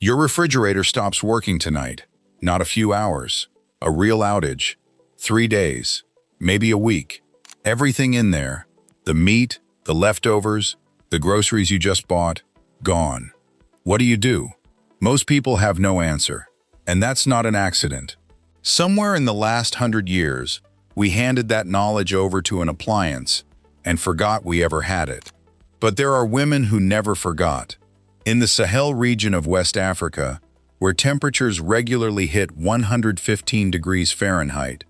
Your refrigerator stops working tonight. Not a few hours. A real outage. 3 days. Maybe a week. Everything in there, the meat, the leftovers, the groceries you just bought, gone. What do you do? Most people have no answer. And that's not an accident. Somewhere in the last 100 years, we handed that knowledge over to an appliance and forgot we ever had it. But there are women who never forgot. In the Sahel region of West Africa, where temperatures regularly hit 115 degrees Fahrenheit,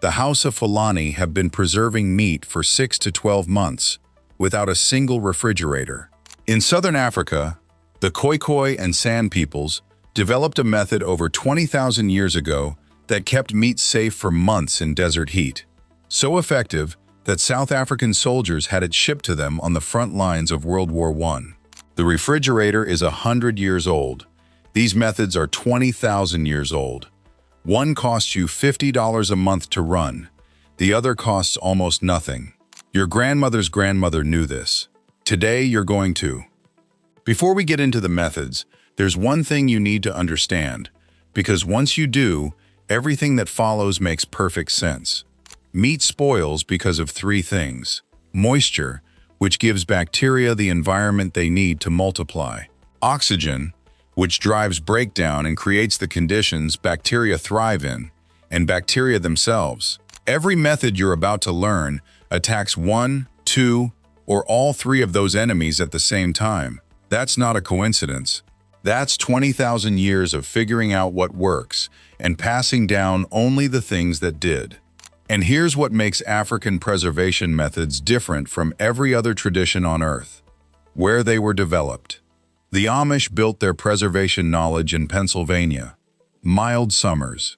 the Hausa-Fulani have been preserving meat for 6 to 12 months without a single refrigerator. In southern Africa, the Khoikhoi and San peoples developed a method over 20,000 years ago that kept meat safe for months in desert heat. So effective that South African soldiers had it shipped to them on the front lines of World War I. The refrigerator is 100 years old. These methods are 20,000 years old. One costs you $50 a month to run. The other costs almost nothing. Your grandmother's grandmother knew this. Today, you're going to. Before we get into the methods, there's one thing you need to understand, because once you do, everything that follows makes perfect sense. Meat spoils because of 3 things. Moisture, which gives bacteria the environment they need to multiply. Oxygen, which drives breakdown and creates the conditions bacteria thrive in, and bacteria themselves. Every method you're about to learn attacks 1, 2, or all 3 of those enemies at the same time. That's not a coincidence. That's 20,000 years of figuring out what works and passing down only the things that did. And here's what makes African preservation methods different from every other tradition on Earth. Where they were developed. The Amish built their preservation knowledge in Pennsylvania. Mild summers.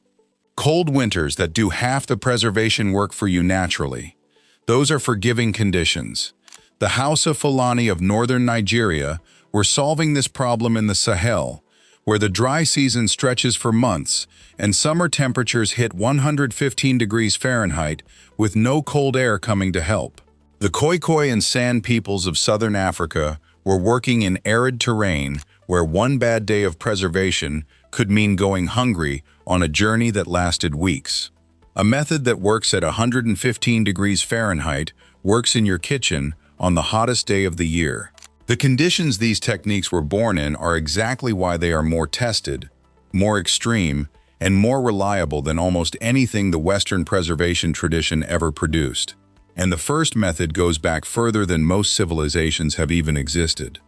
Cold winters that do half the preservation work for you naturally. Those are forgiving conditions. The Hausa-Fulani of Northern Nigeria were solving this problem in the Sahel, where the dry season stretches for months and summer temperatures hit 115 degrees Fahrenheit with no cold air coming to help. The Khoikhoi and San peoples of southern Africa were working in arid terrain where one bad day of preservation could mean going hungry on a journey that lasted weeks. A method that works at 115 degrees Fahrenheit works in your kitchen on the hottest day of the year. The conditions these techniques were born in are exactly why they are more tested, more extreme, and more reliable than almost anything the Western preservation tradition ever produced. And the first method goes back further than most civilizations have even existed.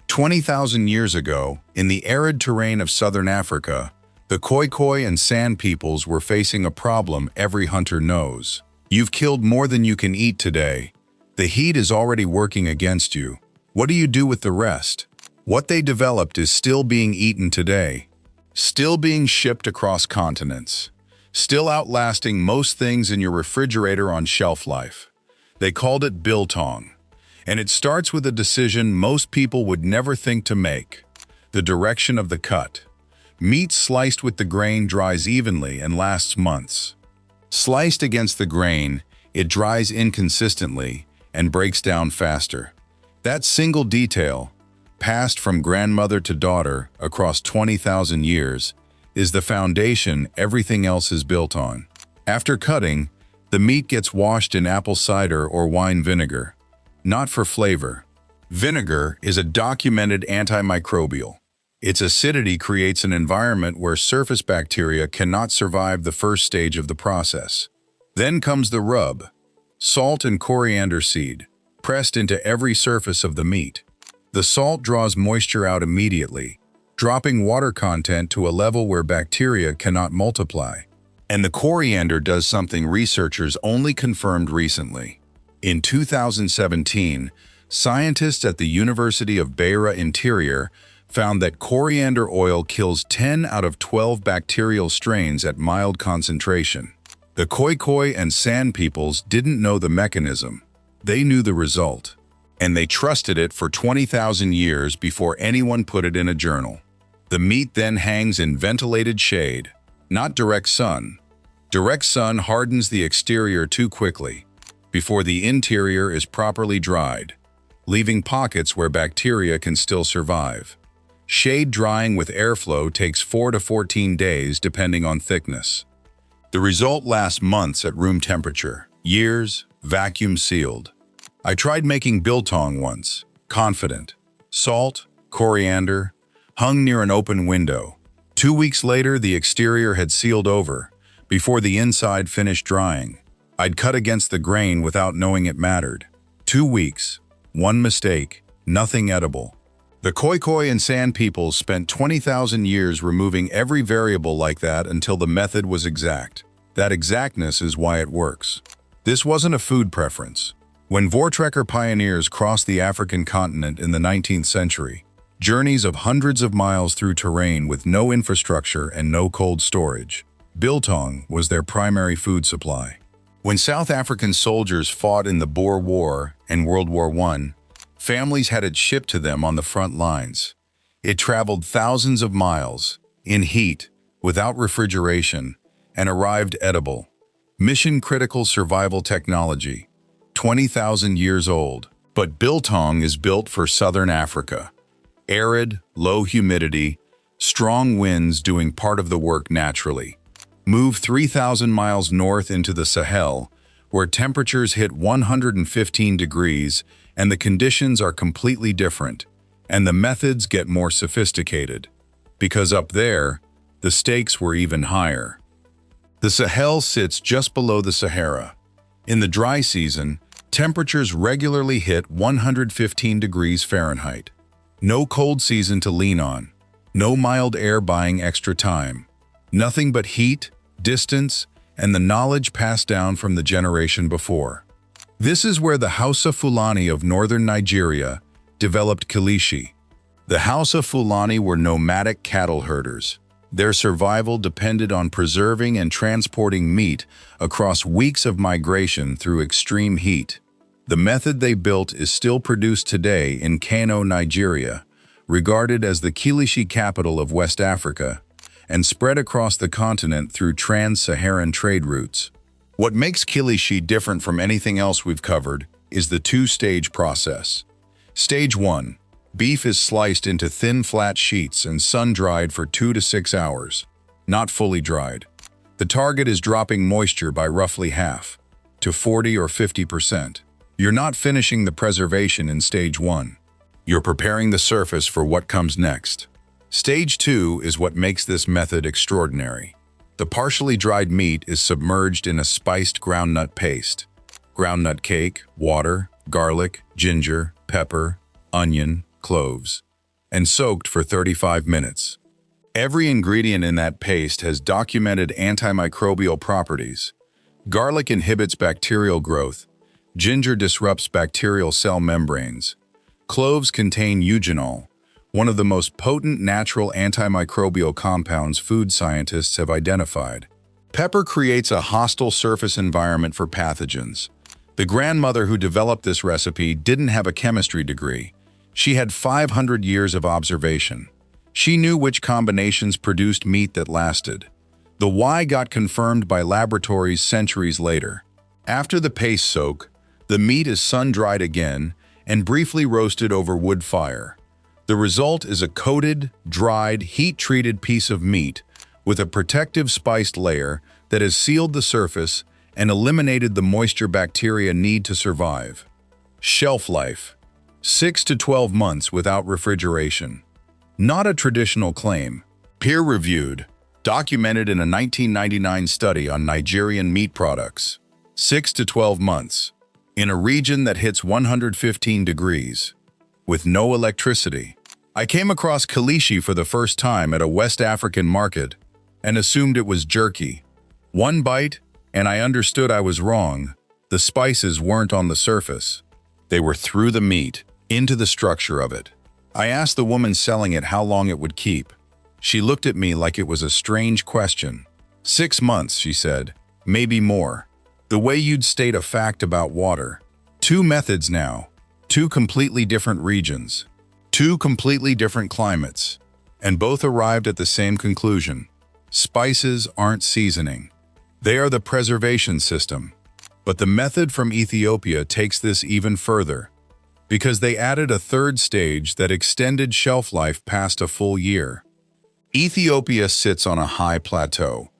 20,000 years ago, in the arid terrain of southern Africa, the Khoikhoi and San peoples were facing a problem every hunter knows. You've killed more than you can eat today. The heat is already working against you. What do you do with the rest? What they developed is still being eaten today. Still being shipped across continents. Still outlasting most things in your refrigerator on shelf life. They called it Biltong. And it starts with a decision most people would never think to make. The direction of the cut. Meat sliced with the grain dries evenly and lasts months. Sliced against the grain, it dries inconsistently and breaks down faster. That single detail, passed from grandmother to daughter across 20,000 years, is the foundation everything else is built on. After cutting, the meat gets washed in apple cider or wine vinegar. Not for flavor. Vinegar is a documented antimicrobial. Its acidity creates an environment where surface bacteria cannot survive the first stage of the process. Then comes the rub, salt and coriander seed, pressed into every surface of the meat. The salt draws moisture out immediately, dropping water content to a level where bacteria cannot multiply. And the coriander does something researchers only confirmed recently. In 2017, scientists at the University of Beira Interior found that coriander oil kills 10 out of 12 bacterial strains at mild concentration. The Khoikhoi and San peoples didn't know the mechanism. They knew the result. And they trusted it for 20,000 years before anyone put it in a journal. The meat then hangs in ventilated shade, not direct sun. Direct sun hardens the exterior too quickly, before the interior is properly dried, leaving pockets where bacteria can still survive. Shade drying with airflow takes 4 to 14 days depending on thickness. The result lasts months at room temperature, years, vacuum sealed. I tried making biltong once, confident. Salt, coriander, hung near an open window. 2 weeks later, the exterior had sealed over, before the inside finished drying. I'd cut against the grain without knowing it mattered. 2 weeks, one mistake, nothing edible. The Khoikhoi and San peoples spent 20,000 years removing every variable like that until the method was exact. That exactness is why it works. This wasn't a food preference. When Voortrekker pioneers crossed the African continent in the 19th century, journeys of hundreds of miles through terrain with no infrastructure and no cold storage, biltong was their primary food supply. When South African soldiers fought in the Boer War and World War I, families had it shipped to them on the front lines. It traveled thousands of miles, in heat, without refrigeration, and arrived edible. Mission-critical survival technology, 20,000 years old. But biltong is built for southern Africa. Arid, low humidity, strong winds doing part of the work naturally. Move 3,000 miles north into the Sahel, where temperatures hit 115 degrees and the conditions are completely different, and the methods get more sophisticated. Because up there, the stakes were even higher. The Sahel sits just below the Sahara. In the dry season, temperatures regularly hit 115 degrees Fahrenheit. No cold season to lean on. No mild air buying extra time. Nothing but heat, distance, and the knowledge passed down from the generation before. This is where the Hausa-Fulani of Northern Nigeria developed Kilishi. The Hausa-Fulani were nomadic cattle herders. Their survival depended on preserving and transporting meat across weeks of migration through extreme heat. The method they built is still produced today in Kano, Nigeria, regarded as the Kilishi capital of West Africa, and spread across the continent through trans-Saharan trade routes. What makes Kilishi different from anything else we've covered is the two-stage process. Stage 1. Beef is sliced into thin, flat sheets and sun-dried for 2 to 6 hours, not fully dried. The target is dropping moisture by roughly half, to 40 or 50%. You're not finishing the preservation in Stage 1. You're preparing the surface for what comes next. Stage 2 is what makes this method extraordinary. The partially dried meat is submerged in a spiced groundnut paste. Groundnut cake, water, garlic, ginger, pepper, onion, cloves, and soaked for 35 minutes. Every ingredient in that paste has documented antimicrobial properties. Garlic inhibits bacterial growth. Ginger disrupts bacterial cell membranes. Cloves contain eugenol, one of the most potent natural antimicrobial compounds food scientists have identified. Pepper creates a hostile surface environment for pathogens. The grandmother who developed this recipe didn't have a chemistry degree. She had 500 years of observation. She knew which combinations produced meat that lasted. The why got confirmed by laboratories centuries later. After the paste soak, the meat is sun-dried again and briefly roasted over wood fire. The result is a coated, dried, heat-treated piece of meat with a protective spiced layer that has sealed the surface and eliminated the moisture bacteria need to survive. Shelf life: 6 to 12 months without refrigeration. Not a traditional claim. Peer-reviewed, documented in a 1999 study on Nigerian meat products. 6 to 12 months. In a region that hits 115 degrees. With no electricity. I came across Kilishi for the first time at a West African market and assumed it was jerky. One bite, and I understood I was wrong. The spices weren't on the surface. They were through the meat, into the structure of it. I asked the woman selling it how long it would keep. She looked at me like it was a strange question. 6 months, she said, maybe more. The way you'd state a fact about water. 2 methods now. 2 completely different regions, 2 completely different climates, and both arrived at the same conclusion. Spices aren't seasoning. They are the preservation system. But the method from Ethiopia takes this even further. Because they added a third stage that extended shelf life past a full year. Ethiopia sits on a high plateau.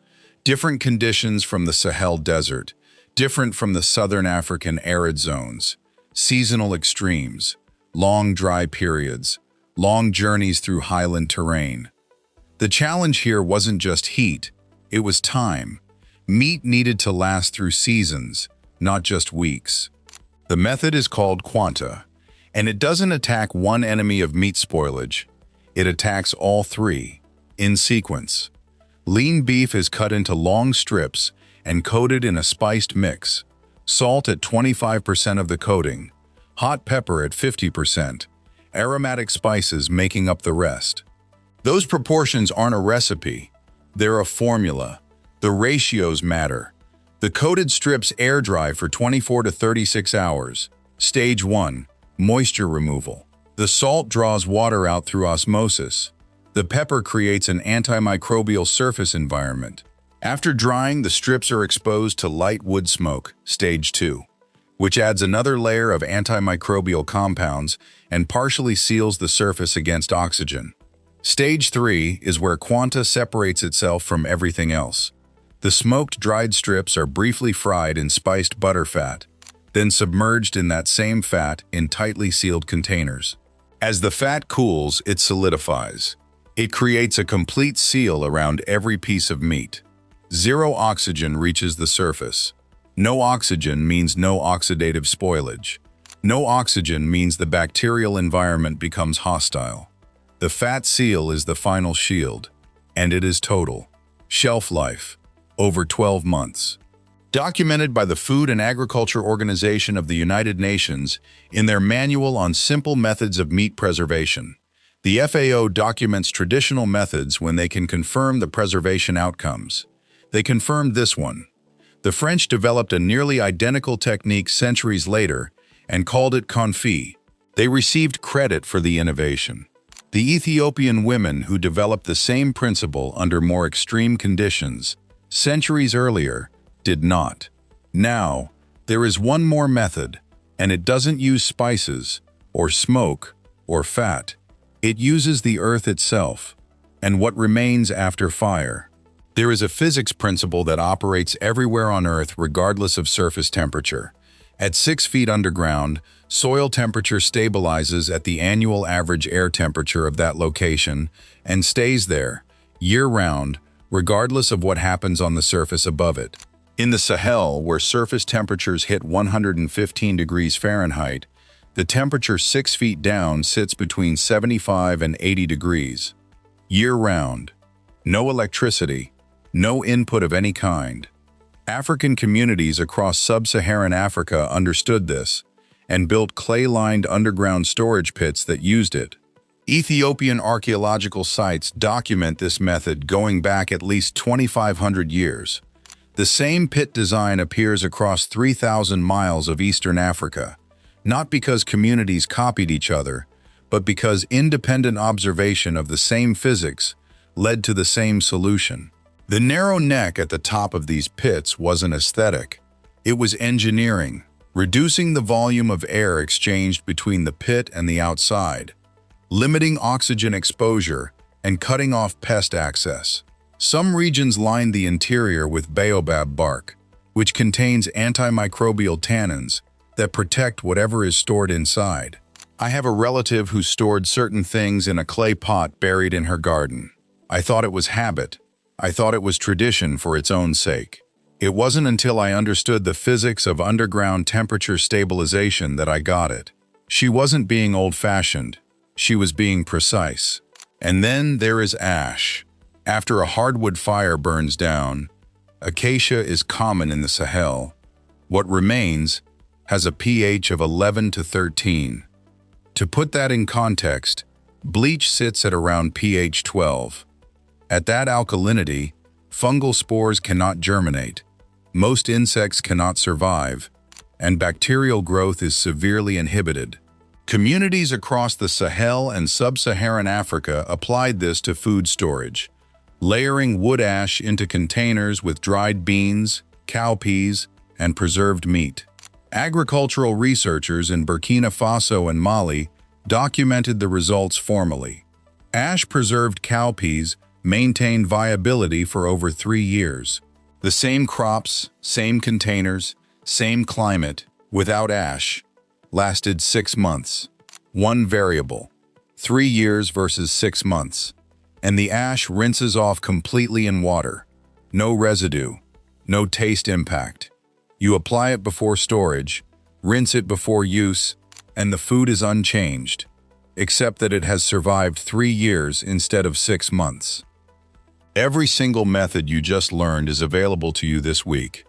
Different conditions from the Sahel Desert, different from the southern African arid zones, seasonal extremes, long dry periods, long journeys through highland terrain. The challenge here wasn't just heat, it was time. Meat needed to last through seasons, not just weeks. The method is called quanta, and it doesn't attack one enemy of meat spoilage. It attacks all three, in sequence. Lean beef is cut into long strips and coated in a spiced mix. Salt at 25% of the coating, hot pepper at 50%, aromatic spices making up the rest. Those proportions aren't a recipe, they're a formula. The ratios matter. The coated strips air dry for 24 to 36 hours. Stage 1, moisture removal. The salt draws water out through osmosis. The pepper creates an antimicrobial surface environment. After drying, the strips are exposed to light wood smoke, stage 2, which adds another layer of antimicrobial compounds and partially seals the surface against oxygen. Stage 3 is where quanta separates itself from everything else. The smoked dried strips are briefly fried in spiced butter fat, then submerged in that same fat in tightly sealed containers. As the fat cools, it solidifies. It creates a complete seal around every piece of meat. Zero oxygen reaches the surface. No oxygen means no oxidative spoilage. No oxygen means the bacterial environment becomes hostile. The fat seal is the final shield, and it is total. Shelf life, over 12 months. Documented by the Food and Agriculture Organization of the United Nations in their Manual on Simple Methods of Meat Preservation. The FAO documents traditional methods when they can confirm the preservation outcomes. They confirmed this one. The French developed a nearly identical technique centuries later and called it confit. They received credit for the innovation. The Ethiopian women who developed the same principle under more extreme conditions, centuries earlier, did not. Now, there is one more method, and it doesn't use spices, or smoke, or fat. It uses the earth itself, and what remains after fire. There is a physics principle that operates everywhere on Earth regardless of surface temperature. At 6 feet underground, soil temperature stabilizes at the annual average air temperature of that location and stays there, year-round, regardless of what happens on the surface above it. In the Sahel, where surface temperatures hit 115 degrees Fahrenheit, the temperature 6 feet down sits between 75 and 80 degrees. Year-round. No electricity. No input of any kind. African communities across sub-Saharan Africa understood this and built clay-lined underground storage pits that used it. Ethiopian archaeological sites document this method going back at least 2,500 years. The same pit design appears across 3,000 miles of eastern Africa, not because communities copied each other, but because independent observation of the same physics led to the same solution. The narrow neck at the top of these pits wasn't aesthetic. It was engineering, reducing the volume of air exchanged between the pit and the outside, limiting oxygen exposure, and cutting off pest access. Some regions lined the interior with baobab bark, which contains antimicrobial tannins that protect whatever is stored inside. I have a relative who stored certain things in a clay pot buried in her garden. I thought it was habit. I thought it was tradition for its own sake. It wasn't until I understood the physics of underground temperature stabilization that I got it. She wasn't being old-fashioned. She was being precise. And then there is ash. After a hardwood fire burns down, acacia is common in the Sahel. What remains has a pH of 11 to 13. To put that in context, bleach sits at around pH 12. At that alkalinity, fungal spores cannot germinate, most insects cannot survive, and bacterial growth is severely inhibited. Communities across the Sahel and sub-Saharan Africa applied this to food storage, layering wood ash into containers with dried beans, cowpeas, and preserved meat. Agricultural researchers in Burkina Faso and Mali documented the results formally. Ash-preserved cowpeas maintained viability for over 3 years. The same crops, same containers, same climate, without ash, lasted 6 months. One variable, 3 years versus 6 months. And the ash rinses off completely in water. No residue, no taste impact. You apply it before storage, rinse it before use, and the food is unchanged, except that it has survived 3 years instead of 6 months. Every single method you just learned is available to you this week.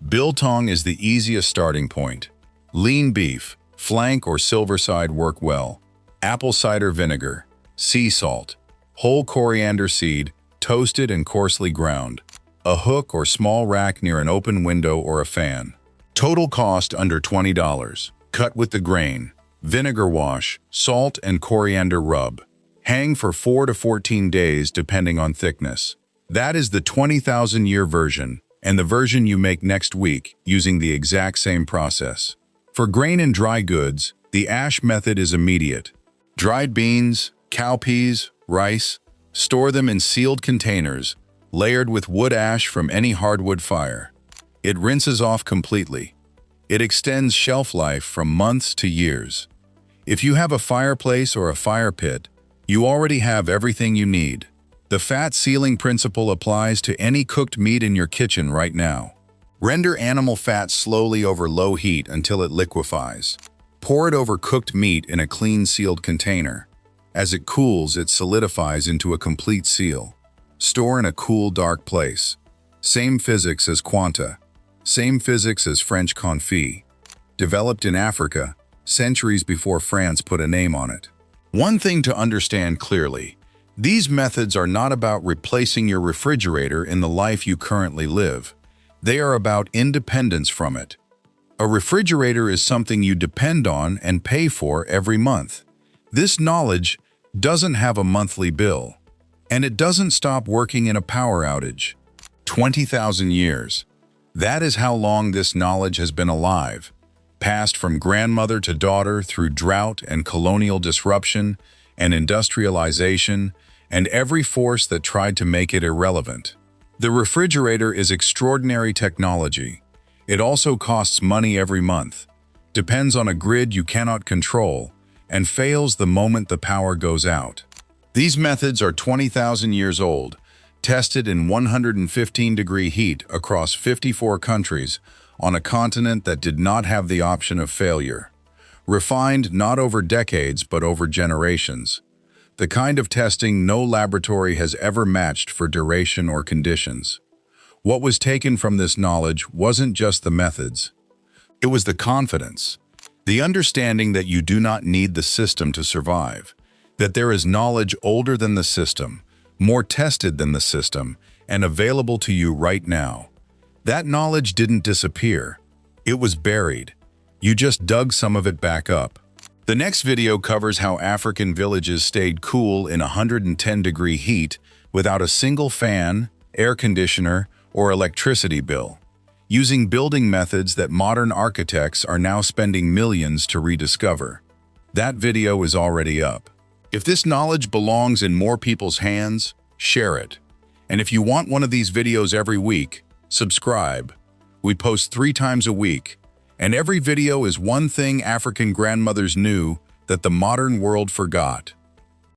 Biltong is the easiest starting point. Lean beef, flank or silver side work well. Apple cider vinegar, sea salt, whole coriander seed, toasted and coarsely ground. A hook or small rack near an open window or a fan. Total cost under $20. Cut with the grain. Vinegar wash, salt and coriander rub. Hang for 4 to 14 days depending on thickness. That is the 20,000-year version, and the version you make next week using the exact same process. For grain and dry goods, the ash method is immediate. Dried beans, cowpeas, rice, store them in sealed containers, layered with wood ash from any hardwood fire. It rinses off completely. It extends shelf life from months to years. If you have a fireplace or a fire pit, you already have everything you need. The fat sealing principle applies to any cooked meat in your kitchen right now. Render animal fat slowly over low heat until it liquefies. Pour it over cooked meat in a clean sealed container. As it cools, it solidifies into a complete seal. Store in a cool, dark place. Same physics as Quanta. Same physics as French confit. Developed in Africa, centuries before France put a name on it. One thing to understand clearly, these methods are not about replacing your refrigerator in the life you currently live. They are about independence from it. A refrigerator is something you depend on and pay for every month. This knowledge doesn't have a monthly bill, and it doesn't stop working in a power outage. 20,000 years. That is how long this knowledge has been alive, passed from grandmother to daughter through drought and colonial disruption and industrialization and every force that tried to make it irrelevant. The refrigerator is extraordinary technology. It also costs money every month, depends on a grid you cannot control, and fails the moment the power goes out. These methods are 20,000 years old, tested in 115-degree heat across 54 countries on a continent that did not have the option of failure. Refined not over decades but over generations. The kind of testing no laboratory has ever matched for duration or conditions. What was taken from this knowledge wasn't just the methods. It was the confidence, the understanding that you do not need the system to survive, that there is knowledge older than the system, more tested than the system, and available to you right now. That knowledge didn't disappear. It was buried. You just dug some of it back up. The next video covers how African villages stayed cool in 110-degree heat without a single fan, air conditioner, or electricity bill, using building methods that modern architects are now spending millions to rediscover. That video is already up. If this knowledge belongs in more people's hands, share it. And if you want one of these videos every week, subscribe. We post 3 times a week, and every video is one thing African grandmothers knew that the modern world forgot.